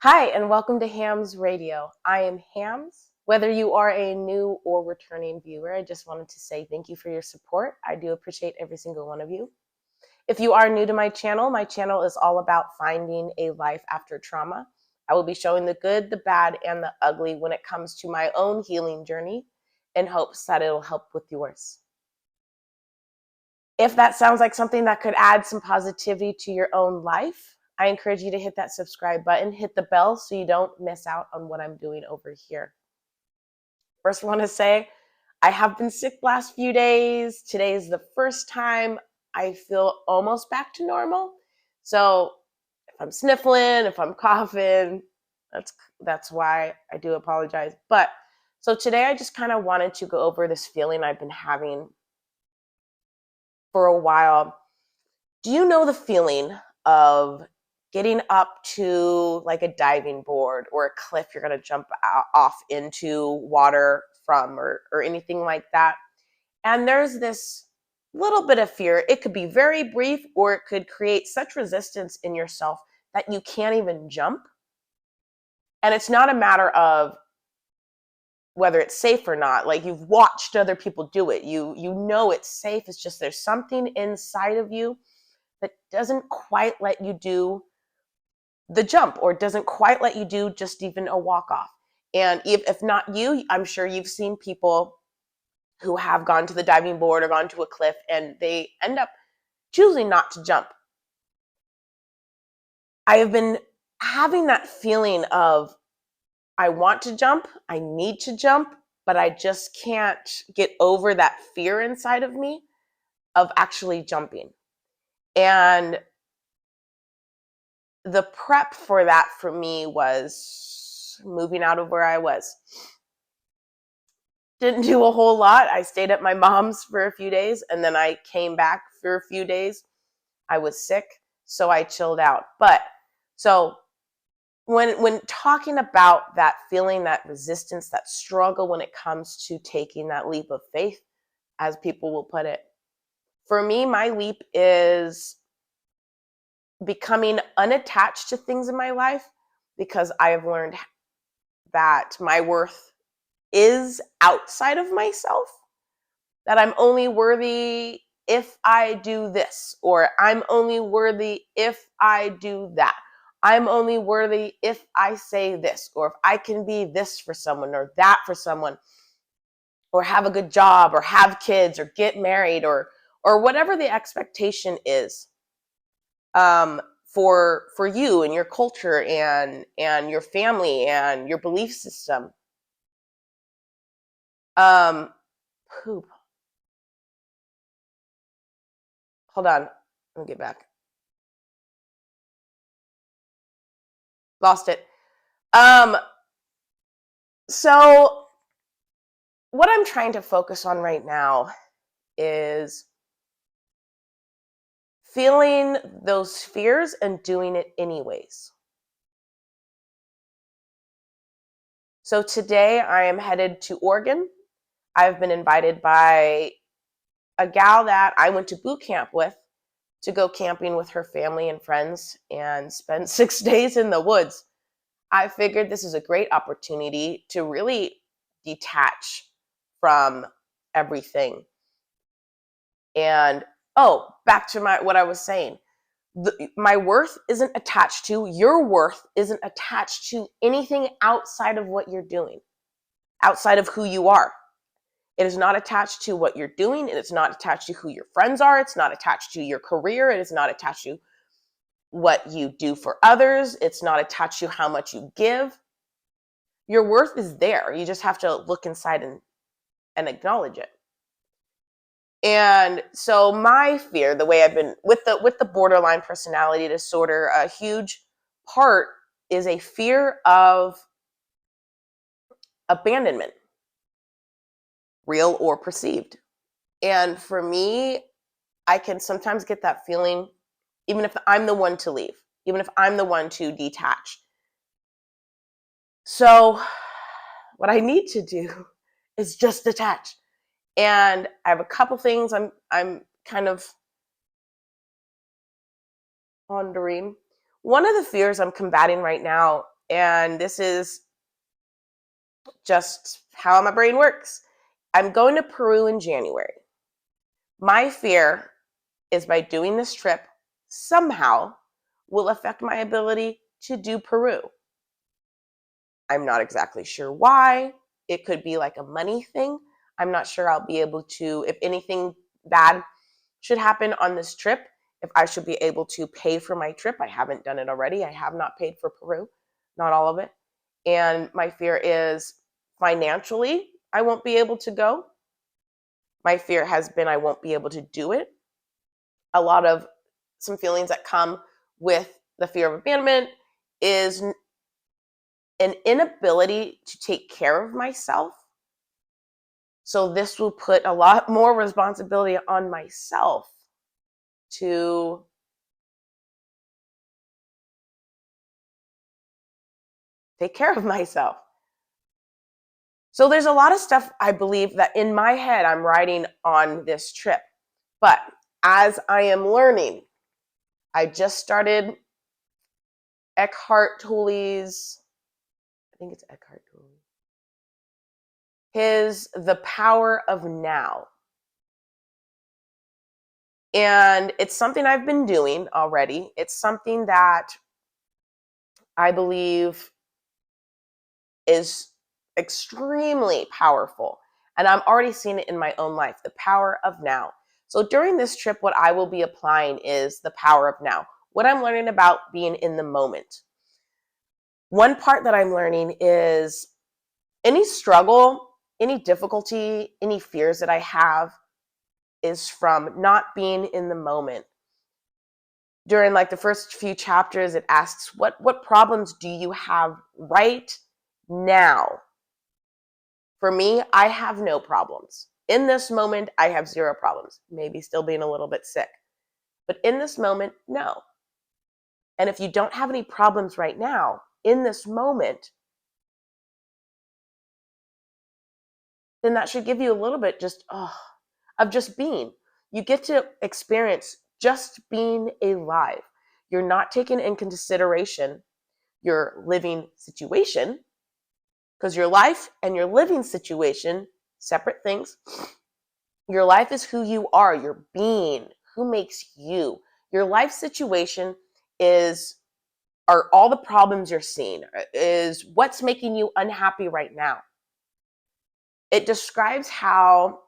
Hi, and welcome to Hams Radio. I am Hams. Whether you are a new or returning viewer, I just wanted to say thank you for your support. I do appreciate every single one of you. If you are new to my channel is all about finding a life after trauma. I will be showing the good, the bad, and the ugly when it comes to my own healing journey in hopes that it'll help with yours. If that sounds like something that could add some positivity to your own life, I encourage you to hit that subscribe button, hit the bell so you don't miss out on what I'm doing over here. First, I want to say I have been sick the last few days. Today is the first time I feel almost back to normal. So if I'm sniffling, if I'm coughing, that's why I do apologize. But so today I just kind of wanted to go over this feeling I've been having for a while. Do you know the feeling of getting up to like a diving board or a cliff you're going to jump off into water from or anything like that? And there's this little bit of fear. It could be very brief or it could create such resistance in yourself that you can't even jump. And it's not a matter of whether it's safe or not. Like you've watched other people do it. You know it's safe. It's just there's something inside of you that doesn't quite let you do the jump or doesn't quite let you do just even a walk off. And if not you, I'm sure you've seen people who have gone to the diving board or gone to a cliff and they end up choosing not to jump. I have been having that feeling of I want to jump, I need to jump, but I just can't get over that fear inside of me of actually jumping. And the prep for that for me was moving out of where I was. Didn't do a whole lot. I stayed at my mom's for a few days and then I came back for a few days. I was sick, so I chilled out. But so when talking about that feeling, that resistance, that struggle when it comes to taking that leap of faith, as people will put it, for me, my leap is becoming unattached to things in my life because I have learned that my worth is outside of myself, that I'm only worthy if I do this, or I'm only worthy if I do that. I'm only worthy if I say this, or if I can be this for someone or that for someone, or have a good job, or have kids, or get married, or whatever the expectation is for you and your culture and your family and your belief system. Um, poop. Hold on. Let me get back. Lost it. Um, so what I'm trying to focus on right now is feeling those fears and doing it anyways. So today I am headed to Oregon. I've been invited by a gal that I went to boot camp with to go camping with her family and friends and spend 6 days in the woods. I figured this is a great opportunity to really detach from everything. And back to what I was saying. My worth isn't attached to, your worth isn't attached to anything outside of what you're doing, outside of who you are. It is not attached to what you're doing. It is not attached to who your friends are. It's not attached to your career. It is not attached to what you do for others. It's not attached to how much you give. Your worth is there. You just have to look inside and acknowledge it. And so my fear, the way I've been with the borderline personality disorder, a huge part is a fear of abandonment, real or perceived. And for me, I can sometimes get that feeling even if I'm the one to leave, even if I'm the one to detach. So what I need to do is just detach. And I have a couple things I'm kind of pondering. One of the fears I'm combating right now and this is just how my brain works. I'm going to Peru in January. My fear is by doing this trip somehow will affect my ability to do Peru. I'm not exactly sure why. It could be like a money thing. I'm not sure I'll be able to, if anything bad should happen on this trip, if I should be able to pay for my trip. I haven't done it already. I have not paid for Peru, not all of it. And my fear is financially, I won't be able to go. My fear has been I won't be able to do it. A lot of some feelings that come with the fear of abandonment is an inability to take care of myself. So this will put a lot more responsibility on myself to take care of myself. So there's a lot of stuff I believe that in my head I'm writing on this trip. But as I am learning, I just started Eckhart Tolle's, I think it's Eckhart Tolle, his The Power of Now. And it's something I've been doing already. It's something that I believe is extremely powerful. And I'm already seeing it in my own life, the power of now. So during this trip, what I will be applying is the power of now, what I'm learning about being in the moment. One part that I'm learning is any struggle, any difficulty, any fears that I have is from not being in the moment. During like the first few chapters, it asks, what problems do you have right now? For me, I have no problems. In this moment, I have zero problems. Maybe still being a little bit sick. But in this moment, no. And if you don't have any problems right now, in this moment, then that should give you a little bit of just being. You get to experience just being alive. You're not taking in consideration your living situation, because your life and your living situation, separate things. Your life is who you are, your being, who makes you. Your life situation are all the problems you're seeing, is what's making you unhappy right now. It describes how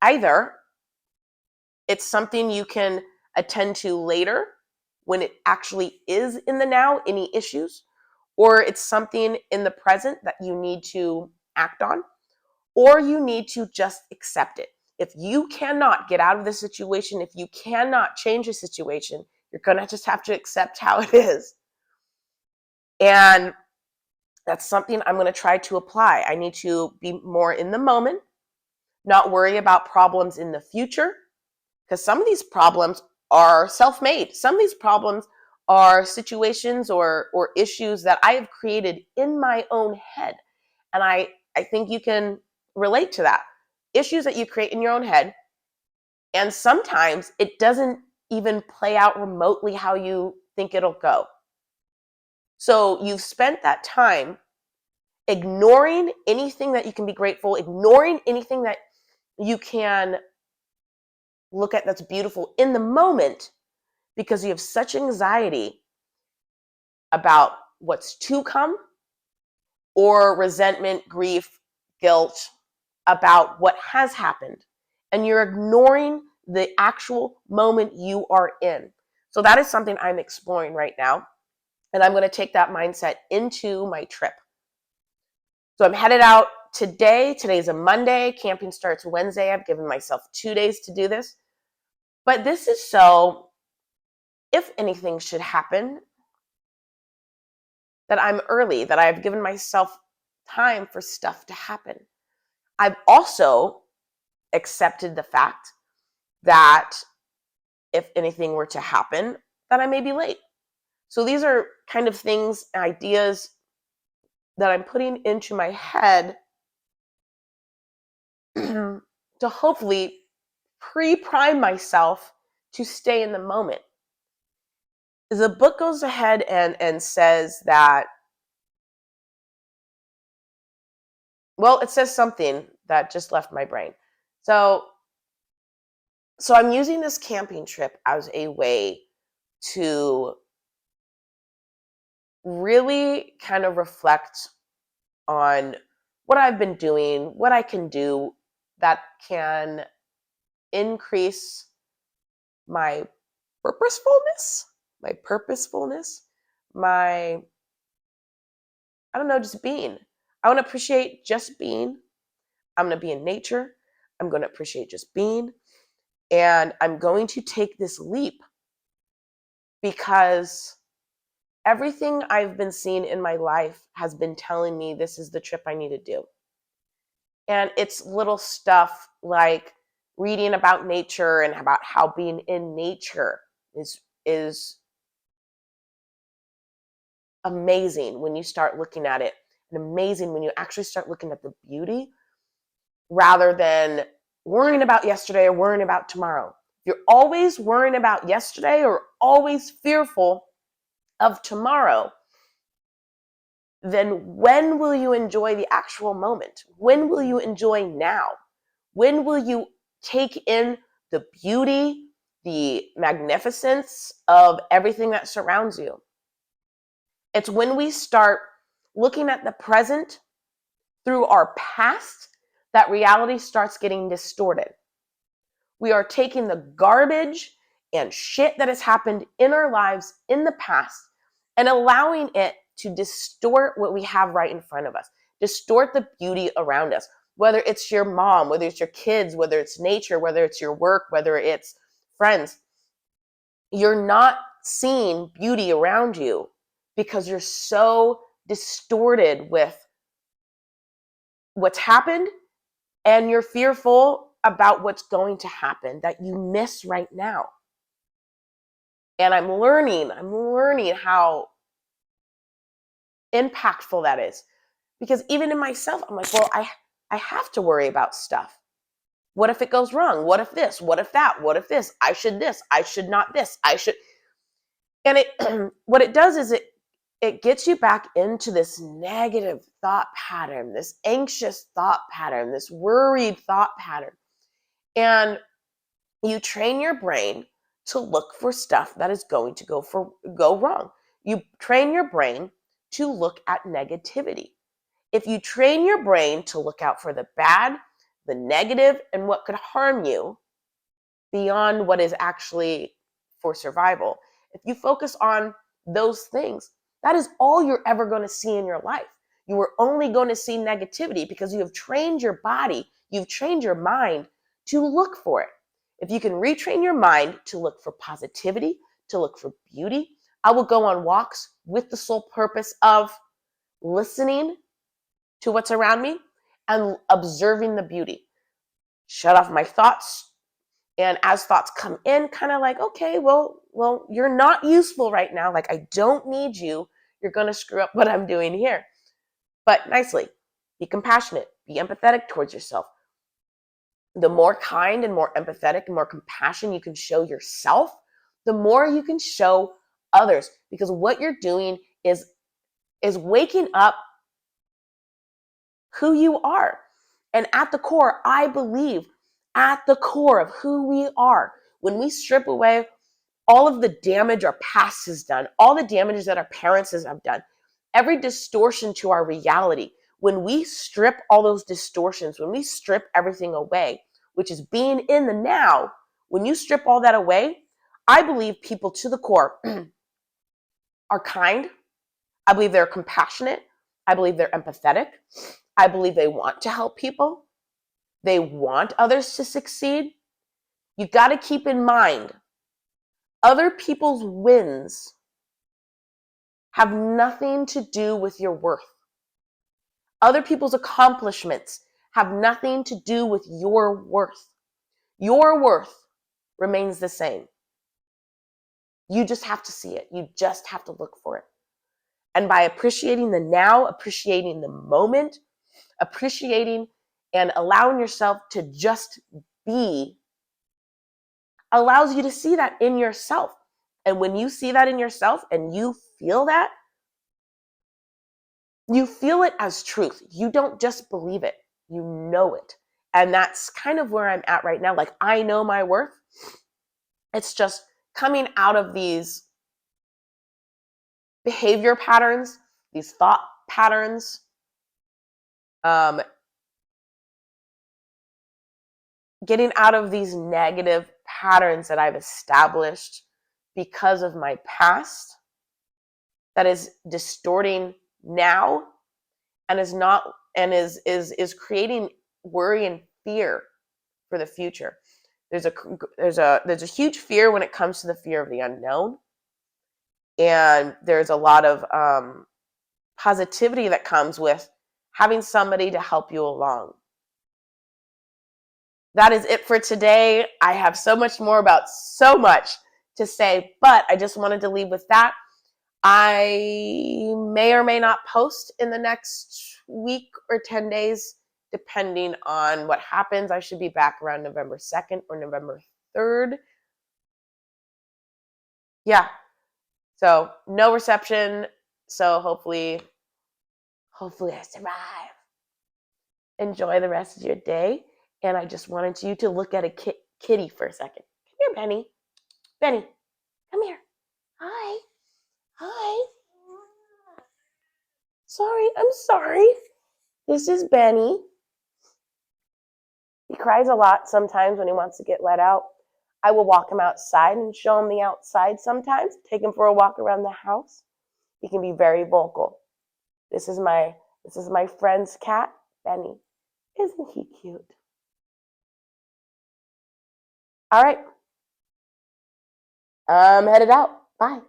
either it's something you can attend to later when it actually is in the now, any issues, or it's something in the present that you need to act on, or you need to just accept it. If you cannot get out of the situation, if you cannot change the situation, you're going to just have to accept how it is. And that's something I'm going to try to apply. I need to be more in the moment, not worry about problems in the future, because some of these problems are self-made. Some of these problems are situations or issues that I have created in my own head. And I think you can relate to that. Issues that you create in your own head, and sometimes it doesn't even play out remotely how you think it'll go. So you've spent that time ignoring anything that you can be grateful, ignoring anything that you can look at that's beautiful in the moment, because you have such anxiety about what's to come, or resentment, grief, guilt about what has happened. And you're ignoring the actual moment you are in. So that is something I'm exploring right now. And I'm going to take that mindset into my trip. So I'm headed out today. Today's a Monday. Camping starts Wednesday. I've given myself 2 days to do this. But this is so, if anything should happen, that I'm early, that I've given myself time for stuff to happen. I've also accepted the fact that if anything were to happen, that I may be late. So these are kind of things, ideas that I'm putting into my head to hopefully pre-prime myself to stay in the moment. The book goes ahead and says that well, it says something that just left my brain. So I'm using this camping trip as a way to really kind of reflect on what I've been doing, what I can do that can increase my purposefulness, my I don't know, just being. I want to appreciate just being. I'm going to be in nature. I'm going to appreciate just being. And I'm going to take this leap because everything I've been seeing in my life has been telling me this is the trip I need to do. And it's little stuff like reading about nature and about how being in nature is amazing when you start looking at it, and amazing when you actually start looking at the beauty rather than worrying about yesterday or worrying about tomorrow. If you're always worrying about yesterday or always fearful of tomorrow, then when will you enjoy the actual moment? When will you enjoy now? When will you take in the beauty, the magnificence of everything that surrounds you? It's when we start looking at the present through our past that reality starts getting distorted. We are taking the garbage and shit that has happened in our lives in the past and allowing it to distort what we have right in front of us, distort the beauty around us. Whether it's your mom, whether it's your kids, whether it's nature, whether it's your work, whether it's friends, you're not seeing beauty around you because you're so distorted with what's happened and you're fearful about what's going to happen that you miss right now. And I'm learning how impactful that is. Because even in myself, I'm like, well, I have to worry about stuff. What if it goes wrong? What if this? What if that? What if this? I should this. I should not this. I should. And it what it does is it gets you back into this negative thought pattern, this anxious thought pattern, this worried thought pattern. And you train your brain to look for stuff that is going to go wrong. You train your brain to look at negativity. If you train your brain to look out for the bad, the negative, and what could harm you beyond what is actually for survival, if you focus on those things, that is all you're ever going to see in your life. You are only going to see negativity because you have trained your body, you've trained your mind to look for it. If you can retrain your mind to look for positivity, to look for beauty, I will go on walks with the sole purpose of listening to what's around me and observing the beauty. Shut off my thoughts. And as thoughts come in, kind of like, okay, well, you're not useful right now. Like, I don't need you. You're going to screw up what I'm doing here. But nicely, be compassionate, be empathetic towards yourself. The more kind and more empathetic and more compassion you can show yourself, the more you can show others. Because what you're doing is waking up who you are. And at the core, I believe, at the core of who we are, when we strip away all of the damage our past has done, all the damages that our parents have done, every distortion to our reality, when we strip all those distortions, when we strip everything away, which is being in the now, when you strip all that away, I believe people to the core are kind. I believe they're compassionate. I believe they're empathetic. I believe they want to help people. They want others to succeed. You got to keep in mind, other people's wins have nothing to do with your worth. Other people's accomplishments have nothing to do with your worth. Your worth remains the same. You just have to see it. You just have to look for it. And by appreciating the now, appreciating the moment, appreciating and allowing yourself to just be, allows you to see that in yourself. And when you see that in yourself and you feel that, you feel it as truth. You don't just believe it, you know it. And that's kind of where I'm at right now. Like, I know my worth. It's just coming out of these behavior patterns, these thought patterns, um, getting out of these negative patterns that I've established because of my past that is distorting now and is not and is creating worry and fear for the future. There's a huge fear when it comes to the fear of the unknown, and there's a lot of positivity that comes with having somebody to help you along. That is it for today. I have so much more about so much to say, but I just wanted to leave with that. I may or may not post in the next week or 10 days, depending on what happens. I should be back around November 2nd or November 3rd. Yeah. So no reception. So hopefully I survive. Enjoy the rest of your day. And I just wanted you to look at a kitty for a second. Come here, Benny. Benny, come here. Hi. Hi. Sorry, I'm sorry. This is Benny. He cries a lot sometimes when he wants to get let out. I will walk him outside and show him the outside sometimes, take him for a walk around the house. He can be very vocal. This is my friend's cat, Benny. Isn't he cute? All right. I'm headed out. Bye.